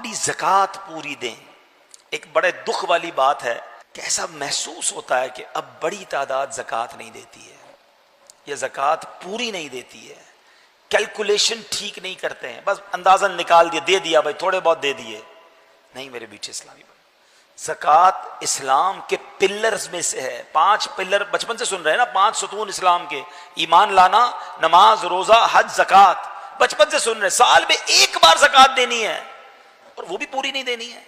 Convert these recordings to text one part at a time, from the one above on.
اپنی زکوٰۃ پوری دیں. ایک بڑے دکھ والی بات ہے کہ ایسا محسوس ہوتا ہے کہ اب بڑی تعداد زکوٰۃ نہیں دیتی ہے یا زکوٰۃ پوری نہیں دیتی ہے, کیلکولیشن ٹھیک نہیں کرتے ہیں, بس اندازن نکال دیا, دے دیا بھائی, تھوڑے بہت دے دیے. نہیں میرے بیٹے اسلامی بھائی, زکوٰۃ اسلام کے پلرز میں سے ہے. 5 پلر بچپن سے سن رہے ہیں نا, 5 ستون اسلام کے, ایمان لانا, نماز, روزہ, حج, زکوٰۃ, بچپن سے سن رہے. سال میں ایک بار زکوٰۃ دینی ہے اور وہ بھی پوری نہیں دینی ہے.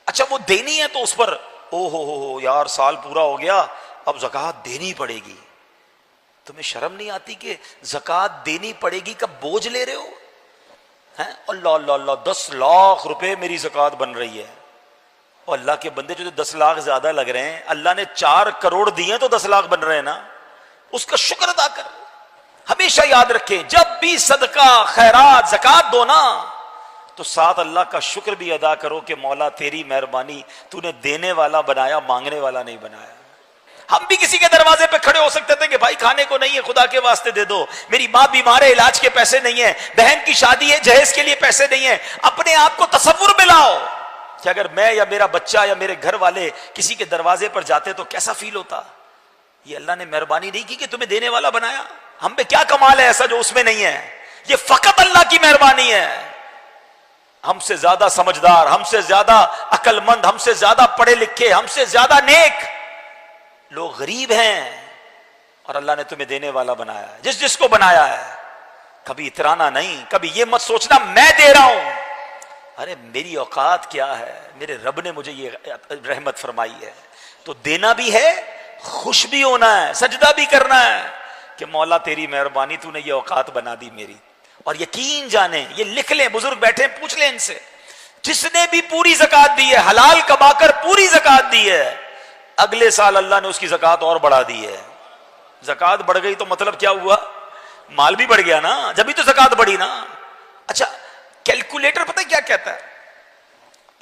اچھا وہ دینی ہے تو اس پر او ہو یار سال پورا ہو گیا اب زکوٰۃ دینی پڑے گی. تمہیں شرم نہیں آتی کہ زکوٰۃ دینی پڑے گی کا بوجھ لے رہے ہو؟ اللہ اللہ اللہ, 10 لاکھ روپے میری زکوٰۃ بن رہی ہے. اور اللہ کے بندے جو 10 لاکھ زیادہ لگ رہے ہیں, اللہ نے 4 کروڑ دیے تو 10 لاکھ بن رہے ہیں نا, اس کا شکر ادا کر. ہمیشہ یاد رکھیں جب بھی صدقہ خیرات زکوٰۃ دو نا تو ساتھ اللہ کا شکر بھی ادا کرو کہ مولا تیری مہربانی, تو نے دینے والا بنایا, مانگنے والا نہیں بنایا. ہم بھی کسی کے دروازے پہ کھڑے ہو سکتے تھے کہ بھائی کھانے کو نہیں ہے, خدا کے واسطے دے دو, میری ماں بیمار ہے, علاج کے پیسے نہیں ہیں, بہن کی شادی ہے, جہیز کے لیے پیسے نہیں ہیں. اپنے آپ کو تصور میں لاؤ کہ اگر میں یا میرا بچہ یا میرے گھر والے کسی کے دروازے پر جاتے تو کیسا فیل ہوتا. یہ اللہ نے مہربانی نہیں کی کہ تمہیں دینے والا بنایا. ہم پہ کیا کمال ہے ایسا جو اس میں نہیں ہے؟ یہ فقط اللہ کی مہربانی ہے. ہم سے زیادہ سمجھدار, ہم سے زیادہ عقل مند, ہم سے زیادہ پڑھے لکھے, ہم سے زیادہ نیک لوگ غریب ہیں اور اللہ نے تمہیں دینے والا بنایا ہے. جس کو بنایا ہے کبھی اترانا نہیں, کبھی یہ مت سوچنا میں دے رہا ہوں, ارے میری اوقات کیا ہے, میرے رب نے مجھے یہ رحمت فرمائی ہے. تو دینا بھی ہے, خوش بھی ہونا ہے, سجدہ بھی کرنا ہے کہ مولا تیری مہربانی, تو نے یہ اوقات بنا دی میری. اور یقین جانیں, یہ لکھ لیں, بزرگ بیٹھے پوچھ لیں ان سے, جس نے بھی پوری زکوٰۃ دی ہے, حلال کما کر پوری زکوٰۃ دی ہے, اگلے سال اللہ نے اس کی زکوٰۃ اور بڑھا دی ہے. زکوٰۃ بڑھ گئی تو مطلب کیا ہوا؟ مال بھی بڑھ گیا نا, جبھی تو زکوٰۃ بڑھی نا. اچھا کیلکولیٹر پتہ کیا کہتا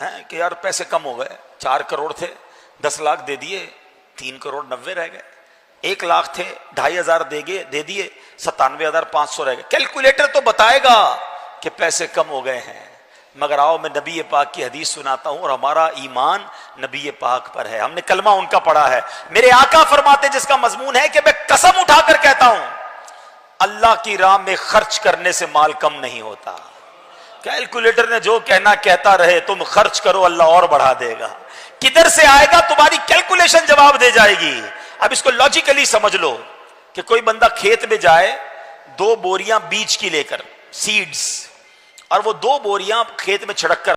ہے کہ یار پیسے کم ہو گئے, 4 کروڑ تھے, 10 لاکھ دے دیے, 3 کروڑ 90 رہ گئے, 1 لاکھ تھے, 2,500 دے دیے, 97,500 رہ گئے. کیلکولیٹر تو بتائے گا کہ پیسے کم ہو گئے ہیں, مگر آؤ میں نبی پاک کی حدیث سناتا ہوں, اور ہمارا ایمان نبی پاک پر ہے, ہم نے کلمہ ان کا پڑھا ہے. میرے آقا فرماتے جس کا مضمون ہے کہ میں قسم اٹھا کر کہتا ہوں اللہ کی راہ میں خرچ کرنے سے مال کم نہیں ہوتا. کیلکولیٹر نے جو کہنا کہتا رہے, تم خرچ کرو اللہ اور بڑھا دے گا. کدھر سے آئے گا تمہاری کیلکولیشن جواب دے جائے گی. اب اس کو لاجیکلی سمجھ لو کہ کوئی بندہ کھیت میں جائے 2 بوریاں بیج کی لے کر, سیڈز, اور وہ 2 بوریاں کھیت میں چھڑک کر